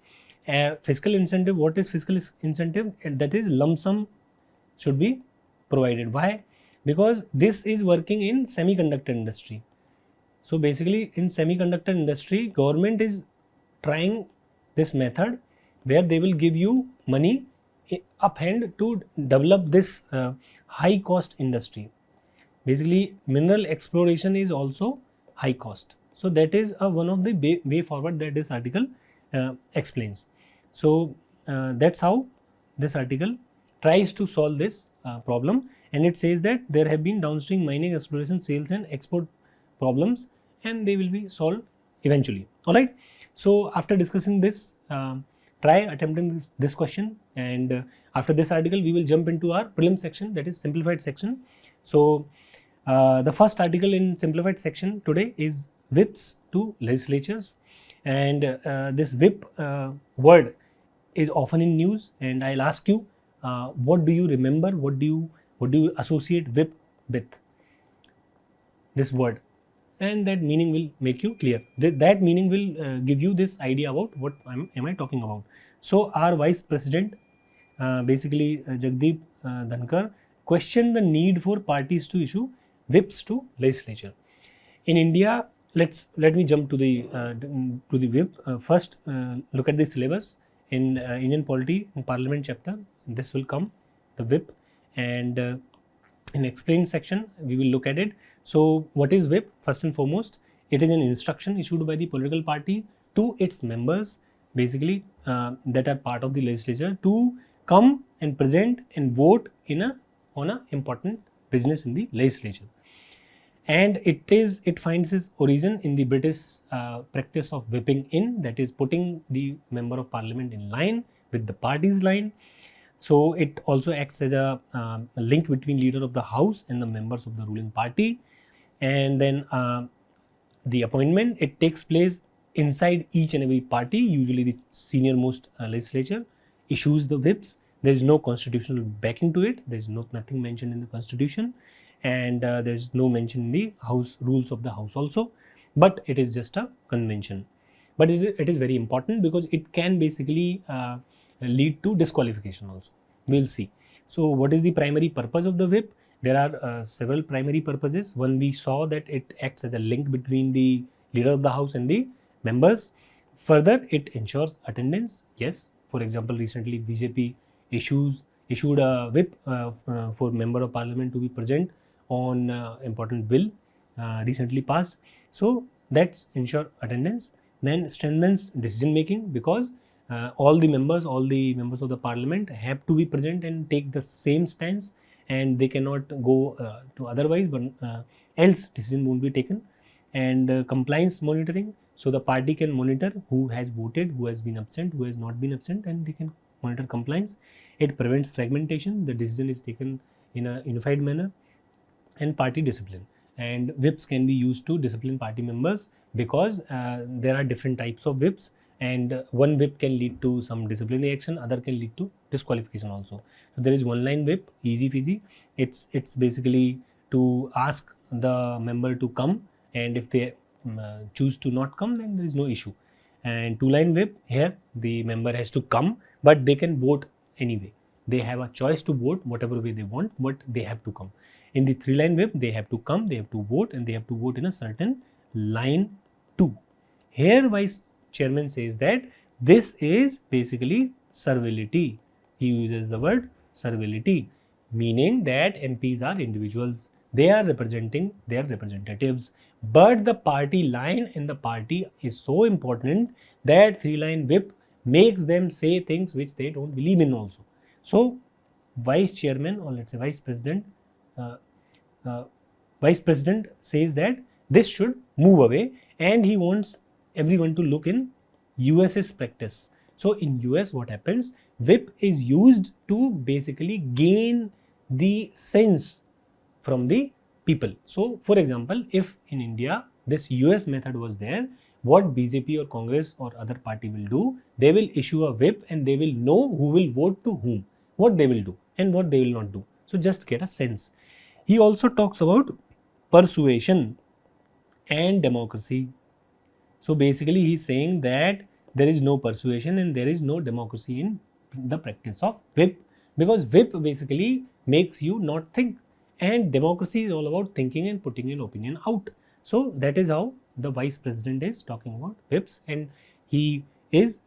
Fiscal incentive, what is fiscal incentive? And that is lump sum should be provided. Why? Because this is working in semiconductor industry. So basically in semiconductor industry, government is trying this method where they will give you money uphand to develop this high cost industry. Basically mineral exploration is also high cost. So that is one of the way forward that this article explains. So that's how this article tries to solve this problem, and it says that there have been downstream mining, exploration, sales and export problems, and they will be solved eventually. Alright, so after discussing this, try attempting this question, and after this article we will jump into our prelim section, that is simplified section. So the first article in simplified section today is whips to legislatures, and this whip word is often in news, and I'll ask you what do you remember, what do you associate whip with, this word, and that meaning will make you clear. That meaning will give you this idea about what am I talking about. So our Vice President basically Jagdeep Dhankar questioned the need for parties to issue whips to legislature. In India, let me jump to the whip. First, look at the syllabus in Indian polity in Parliament chapter. This will come the whip, and in explained section we will look at it. So what is whip? First and foremost, it is an instruction issued by the political party to its members, basically that are part of the legislature, to come and present and vote on a important business in the legislature. And it finds its origin in the British practice of whipping in, that is putting the member of parliament in line with the party's line. So it also acts as a link between leader of the house and the members of the ruling party. And then the appointment, it takes place inside each and every party. Usually the senior most legislature issues the whips. There is no constitutional backing to it. There is nothing mentioned in the constitution, and there is no mention in the house rules of the house also, but it is just a convention. But it is very important because it can basically lead to disqualification also. We'll see. So what is the primary purpose of the whip? There are several primary purposes. One, we saw that it acts as a link between the leader of the house and the members. Further, it ensures attendance. Yes, for example, recently BJP issued a whip for member of parliament to be present on important bill recently passed. So that's ensure attendance. Then strengthens decision making, because all the members of the parliament have to be present and take the same stance, and they cannot go to otherwise, but else decision won't be taken. And compliance monitoring, so the party can monitor who has voted, who has been absent, who has not been absent, and they can monitor compliance. It prevents fragmentation, the decision is taken in a unified manner. And party discipline, and whips can be used to discipline party members, because there are different types of whips, and one whip can lead to some disciplinary action, other can lead to disqualification also. So there is one line whip, easy peasy. It's basically to ask the member to come, and if they choose to not come, then there is no issue. And two line whip, here the member has to come, but they can vote anyway. They have a choice to vote whatever way they want, but they have to come. In the three line whip, they have to come, they have to vote, and they have to vote in a certain line too. Here vice chairman says that this is basically servility. He uses the word servility, meaning that MPs are individuals. They are representing their representatives, but the party line in the party is so important that three line whip makes them say things which they don't believe in also. So vice chairman, or let's say vice president, says that this should move away, and he wants everyone to look in US's practice. So in US, what happens? Whip is used to basically gain the sense from the people. So for example, if in India this US method was there, what BJP or Congress or other party will do, they will issue a whip and they will know who will vote to whom, what they will do and what they will not do. So just get a sense. He also talks about persuasion and democracy. So basically he is saying that there is no persuasion and there is no democracy in the practice of whip, because whip basically makes you not think, and democracy is all about thinking and putting an opinion out. So that is how the vice president is talking about whips, and he is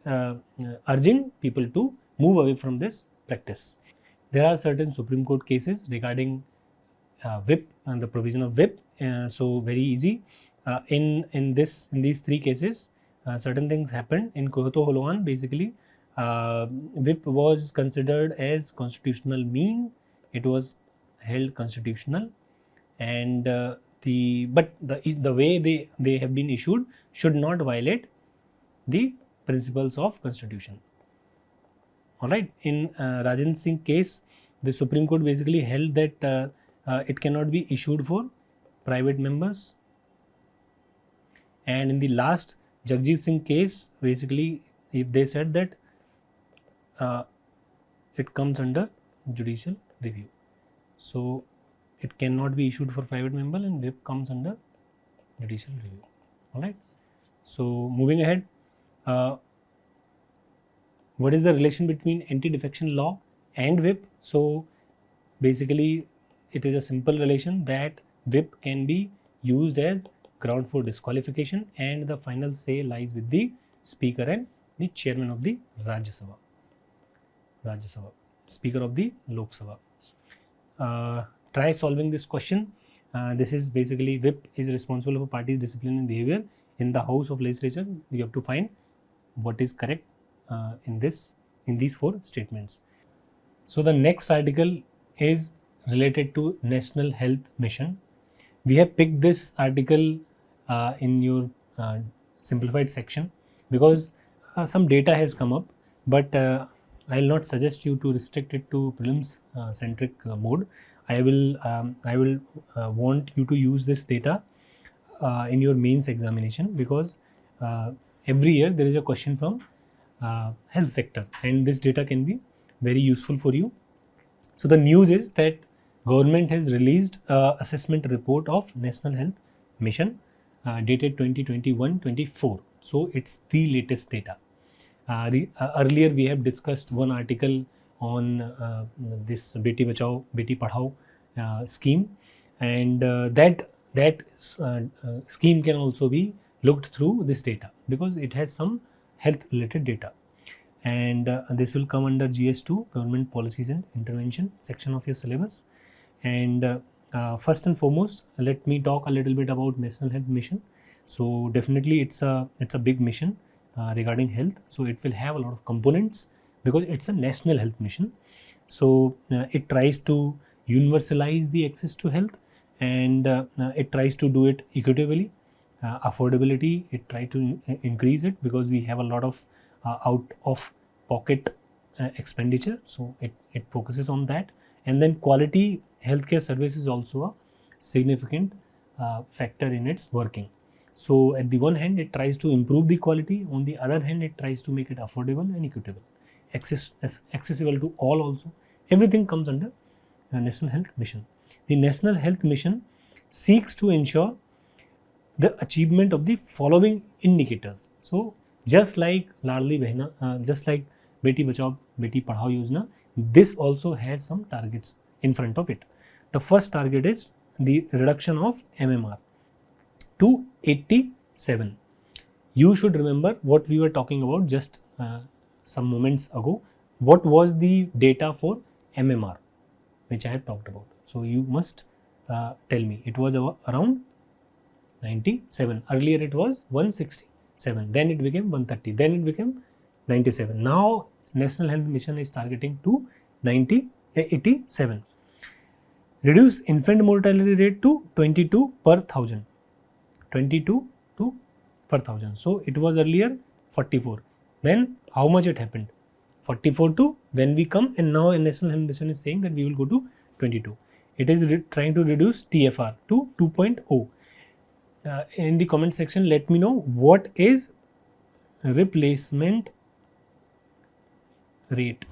urging people to move away from this practice. There are certain Supreme Court cases regarding whip and the provision of whip. So very easy. In these three cases, certain things happened. In Kohoto Holoan, basically, whip was considered as constitutional mean. It was held constitutional, and the way they have been issued should not violate the principles of constitution. All right. In Rajan Singh case, the Supreme Court basically held that it cannot be issued for private members. And in the last Jagjit Singh case, basically they said that it comes under judicial review. So it cannot be issued for private member, and whip comes under judicial review. All right. So moving ahead, what is the relation between anti-defection law and whip? So basically it is a simple relation that whip can be used as ground for disqualification, and the final say lies with the speaker and the chairman of the Rajya Sabha, speaker of the Lok Sabha. Try solving this question. This is basically whip is responsible for party's discipline and behavior in the House of Legislature. You have to find what is correct in these four statements. So the next article is related to National Health Mission. We have picked this article in your simplified section because some data has come up, but I'll not suggest you to restrict it to prelims centric mode. I will want you to use this data in your mains examination, because every year there is a question from health sector, and this data can be very useful for you. So the news is that government has released assessment report of National Health Mission dated 2021-24. So it's the latest data. Earlier we have discussed one article on this Beti Bachao, Beti Padhao scheme, and that scheme can also be looked through this data, because it has some health related data, and this will come under GS2 Government Policies and Intervention section of your syllabus. And first and foremost, let me talk a little bit about National Health Mission. So definitely it's a big mission regarding health. So it will have a lot of components, because it's a national health mission. So it tries to universalize the access to health, and it tries to do it equitably. Affordability, it tries to increase it, because we have a lot of out of pocket expenditure. So it focuses on that. And then quality healthcare service is also a significant factor in its working. So at the one hand, it tries to improve the quality. On the other hand, it tries to make it affordable and equitable, accessible to all also. Everything comes under National Health Mission. The National Health Mission seeks to ensure the achievement of the following indicators. So just like Ladli Behna, just like Beti Bachao, Beti Padhao Yojana, this also has some targets in front of it. The first target is the reduction of MMR to 87. You should remember what we were talking about just some moments ago. What was the data for MMR, which I had talked about? So you must tell me. It was around 97. Earlier it was 167. Then it became 130. Then it became 97. Now National Health Mission is targeting to 87. Reduce infant mortality rate to 22 per 1000. 22 to per 1000. So it was earlier 44. Then how much it happened? 44 to when we come, and now National Health Mission is saying that we will go to 22. It is trying to reduce TFR to 2.0. In the comment section, let me know what is replacement rate.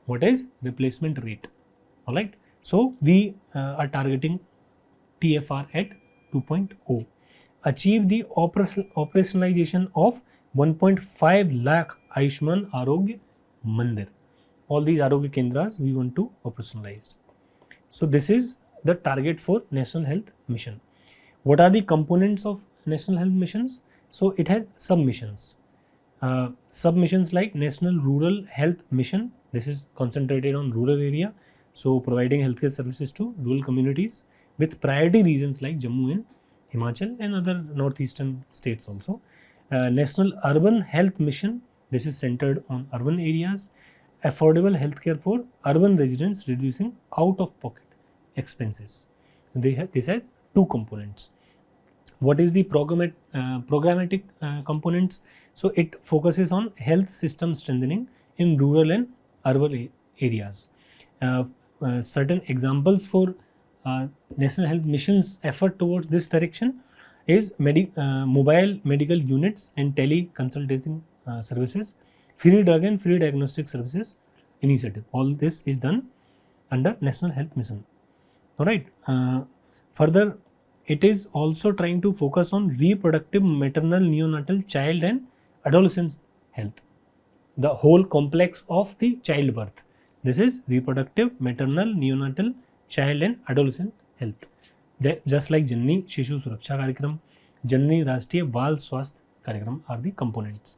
What is replacement rate? Alright. So we are targeting TFR at 2.0. Achieve the operationalization of 1.5 lakh Ayushman Arogya Mandir. All these Arogya Kendras we want to operationalize. So this is the target for National Health Mission. What are the components of National Health Missions? So it has submissions. Submissions like National Rural Health Mission. This is concentrated on rural area. So providing healthcare services to rural communities with priority regions like Jammu and Himachal and other northeastern states also. National Urban Health Mission. This is centered on urban areas. Affordable healthcare for urban residents, reducing out-of-pocket expenses. These are two components. What is the programmatic components? So it focuses on health system strengthening in rural and urban areas. Certain examples for National Health Mission's effort towards this direction is mobile medical units and teleconsultation services, free drug and free diagnostic services initiative. All this is done under National Health Mission. Alright. Further, it is also trying to focus on reproductive, maternal, neonatal, child and adolescent health. The whole complex of the childbirth. This is reproductive, maternal, neonatal, child and adolescent health. Just like Janani Shishu Suraksha Karyakram, Janani Rashtriya Bal Swasth Karyakram are the components.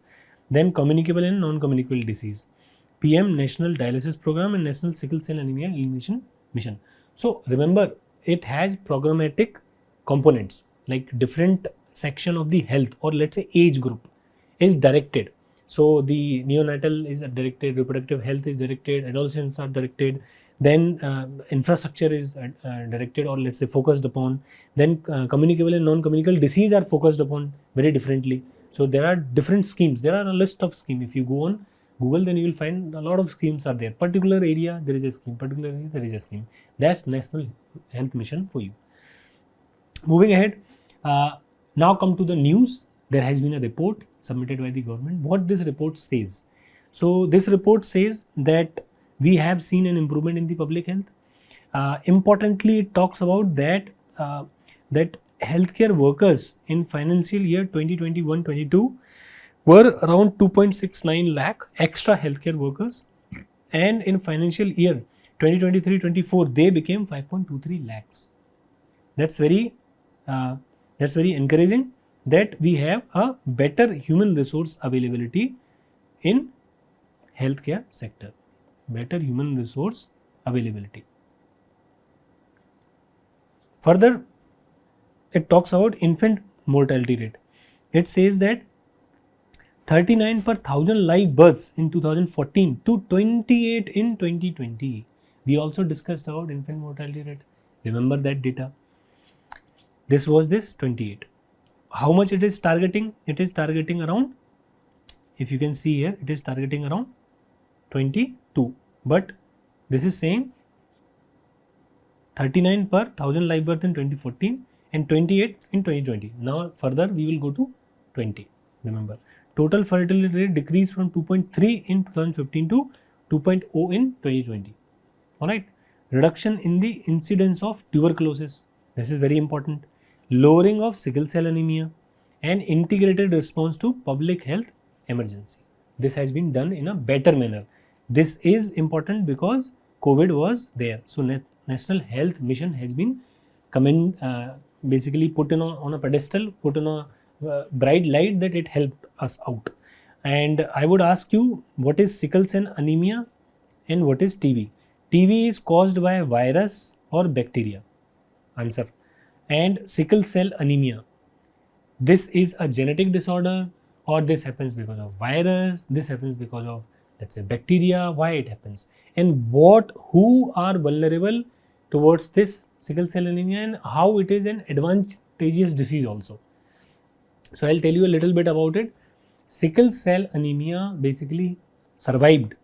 Then communicable and non-communicable disease. PM National Dialysis Program and National Sickle Cell Anemia Elimination Mission. So remember, it has programmatic components, like different section of the health, or let's say age group is directed. So the neonatal is directed, reproductive health is directed, adolescents are directed, then infrastructure is directed, or let's say focused upon, then communicable and non-communicable disease are focused upon very differently. So there are different schemes. There are a list of schemes. If you go on Google, then you will find a lot of schemes are there. Particular area, there is a scheme. Particular area, there is a scheme. That's National Health Mission for you. Moving ahead, now come to the news. There has been a report submitted by the government. What this report says? So this report says that we have seen an improvement in the public health. Importantly, it talks about that healthcare workers in financial year 2021-22 were around 2.69 lakh extra healthcare workers, and in financial year 2023-24 they became 5.23 lakhs. That's very encouraging that we have a better human resource availability in healthcare sector. Better human resource availability. Further, it talks about infant mortality rate. It says that 39 per 1000 live births in 2014 to 28 in 2020. We also discussed about infant mortality rate. Remember that data. This was this 28. How much it is targeting? It is targeting around, if you can see here, it is targeting around 22. But this is saying 39 per 1000 live birth in 2014 and 28 in 2020. Now further we will go to 20. Remember, total fertility rate decreased from 2.3 in 2015 to 2.0 in 2020. Alright. Reduction in the incidence of tuberculosis. This is very important. Lowering of sickle cell anemia and integrated response to public health emergency. This has been done in a better manner. This is important because COVID was there. So National Health Mission has been basically put on a pedestal, put on a bright light that it helped us out. And I would ask you, what is sickle cell anemia and what is TB? TB is caused by a virus or bacteria. Answer. And sickle cell anemia, this is a genetic disorder, or this happens because of virus, this happens because of, let's say, bacteria. Why it happens, and who are vulnerable towards this sickle cell anemia, and how it is an advantageous disease also. So I'll tell you a little bit about it. Sickle cell anemia basically survived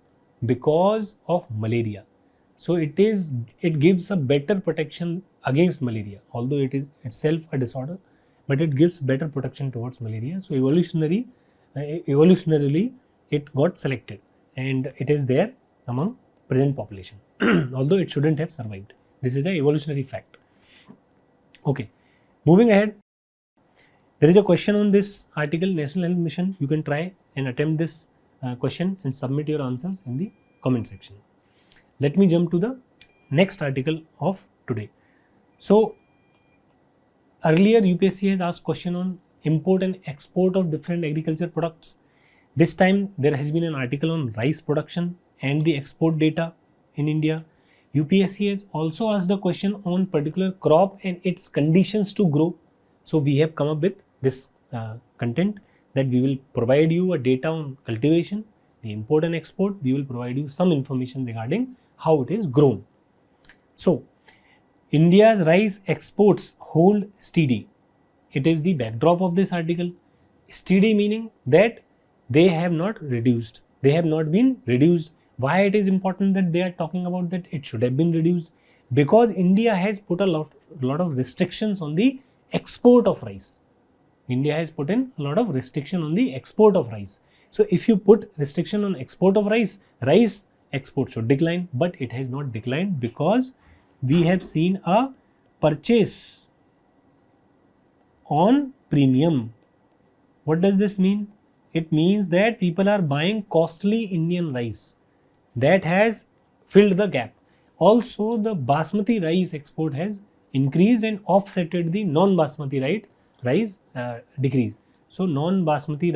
because of malaria. So it gives a better protection against malaria, although it is itself a disorder, but it gives better protection towards malaria. So evolutionarily it got selected and it is there among present population, although it shouldn't have survived. This is an evolutionary fact. Okay, moving ahead, there is a question on this article, National Health Mission. You can try and attempt this question and submit your answers in the comment section. Let me jump to the next article of today. So earlier UPSC has asked question on import and export of different agriculture products. This time there has been an article on rice production and the export data in India. UPSC has also asked the question on particular crop and its conditions to grow. So we have come up with this content that we will provide you a data on cultivation, the import and export. We will provide you some information regarding how it is grown. So India's rice exports hold steady. It is the backdrop of this article. Steady meaning that they have not reduced. They have not been reduced. Why it is important that they are talking about that it should have been reduced? Because India has put a lot of restrictions on the export of rice. India has put in a lot of restriction on the export of rice. So if you put restriction on export of rice, rice export should decline, but it has not declined because we have seen a purchase on premium. What does this mean? It means that people are buying costly Indian rice. That has filled the gap. Also, the basmati rice export has increased and offsetted the non-basmati rice decrease. So non-basmati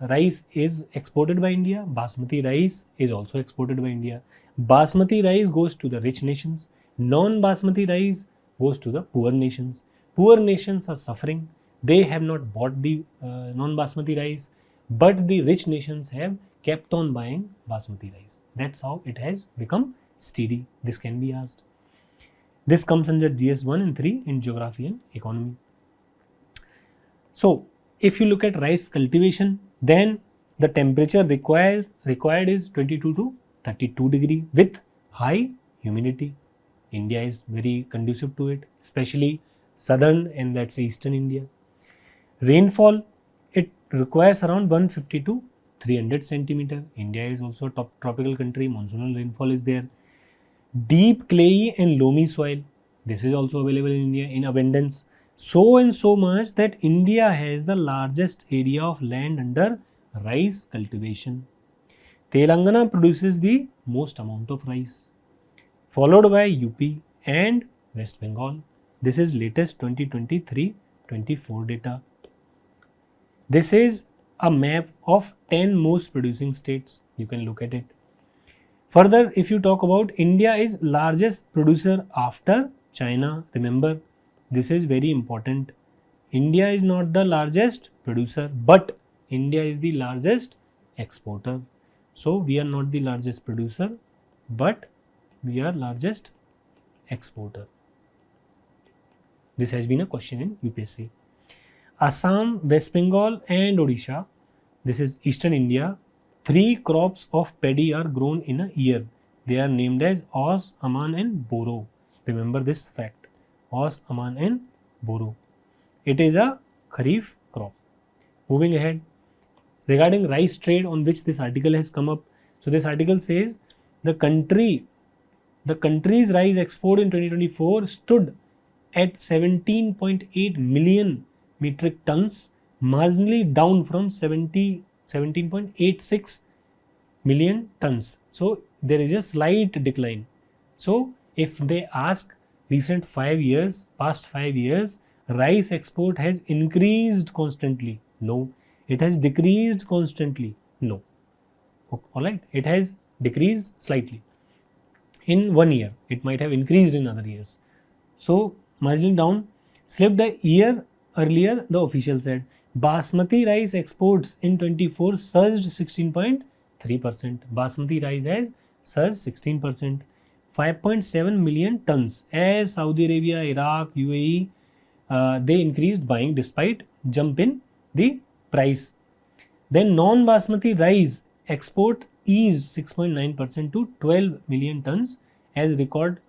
rice is exported by India. Basmati rice is also exported by India. Basmati rice goes to the rich nations. Non-basmati rice goes to the poor nations. Poor nations are suffering. They have not bought the non-basmati rice, but the rich nations have kept on buying basmati rice. That's how it has become steady. This can be asked. This comes under GS 1 and 3 in geography and economy. So if you look at rice cultivation, then The temperature required is 22 to 32 degree with high humidity. India is very conducive to it, especially southern and that's eastern India. Rainfall, it requires around 150 to 300 centimeter. India is also a top tropical country. Monsoonal rainfall is there. Deep clayey and loamy soil, this is also available in India in abundance. So and so much that India has the largest area of land under rice cultivation. Telangana produces the most amount of rice, followed by UP and West Bengal. This is latest 2023-24 data. This is a map of 10 most producing states. You can look at it. Further, if you talk about India is largest producer after China. Remember, this is very important. India is not the largest producer, but India is the largest exporter. So we are not the largest producer, but we are largest exporter. This has been a question in UPSC. Assam, West Bengal and Odisha, this is eastern India, 3 crops of paddy are grown in a year. They are named as Os, Aman and Boro. Remember this fact, Os, Aman and Boro. It is a Kharif crop. Moving ahead, regarding rice trade on which this article has come up. So this article says the country's rice export in 2024 stood at 17.8 million metric tons, marginally down from 17.86 million tons. So there is a slight decline. So if they ask recent 5 years, past 5 years, rice export has increased constantly? No. It has decreased constantly? No. Alright, it has decreased slightly. In 1 year, it might have increased in other years. So marginally down, slipped a year earlier, the official said. Basmati rice exports in 24 surged 16.3%. Basmati rice has surged 16%. 5.7 million tons as Saudi Arabia, Iraq, UAE, they increased buying despite jump in the price. Then non-basmati rice export eased 6.9% to 12 million tons as record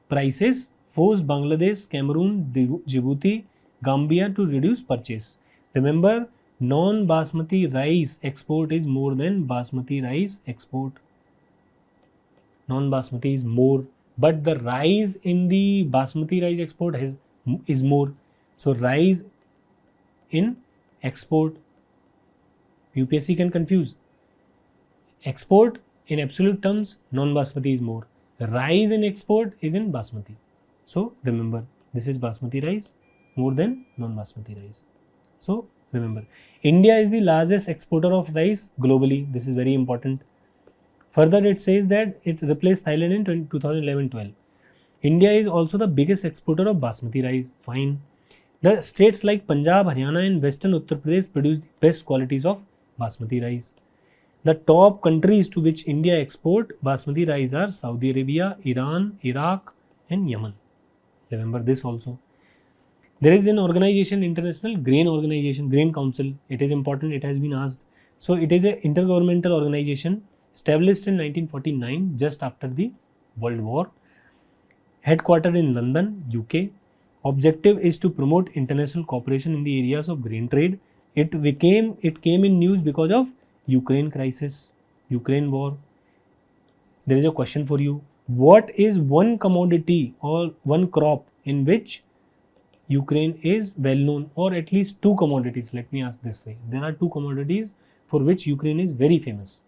prices forced Bangladesh, Cameroon, Djibouti, Gambia to reduce purchase. Remember, non-basmati rice export is more than basmati rice export. Non-basmati is more, but the rice in the basmati rice export is more. So rice in export, UPSC can confuse. Export in absolute terms, non-basmati is more. Rice in export is in basmati. So remember, this is basmati rice more than non-basmati rice. So remember, India is the largest exporter of rice globally. This is very important. Further, it says that it replaced Thailand in 2011-12. India is also the biggest exporter of basmati rice. Fine. The states like Punjab, Haryana and Western Uttar Pradesh produce the best qualities of basmati rice. The top countries to which India export basmati rice are Saudi Arabia, Iran, Iraq and Yemen. Remember this also. There is an organization, International Grain Organization, Grain Council. It is important, it has been asked. So it is an intergovernmental organization established in 1949, just after the World War. Headquartered in London, UK. Objective is to promote international cooperation in the areas of grain trade. It came in news because of Ukraine crisis, Ukraine war. There is a question for you. What is one commodity or one crop in which Ukraine is well known, or at least 2 commodities? Let me ask this way. There are 2 commodities for which Ukraine is very famous.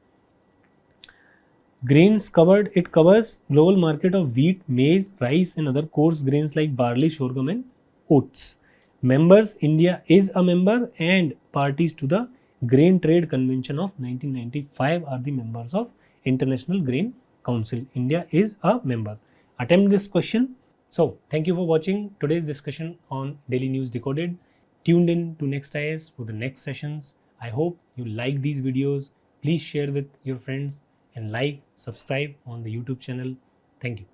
Grains covered, it covers global market of wheat, maize, rice and other coarse grains like barley, sorghum and oats. Members, India is a member and parties to the Grain Trade Convention of 1995 are the members of International Grain Council. India is a member. Attempt this question. So, thank you for watching today's discussion on Daily News Decoded. Tuned in to Next IAS for the next sessions. I hope you like these videos. Please share with your friends and like, subscribe on the YouTube channel. Thank you.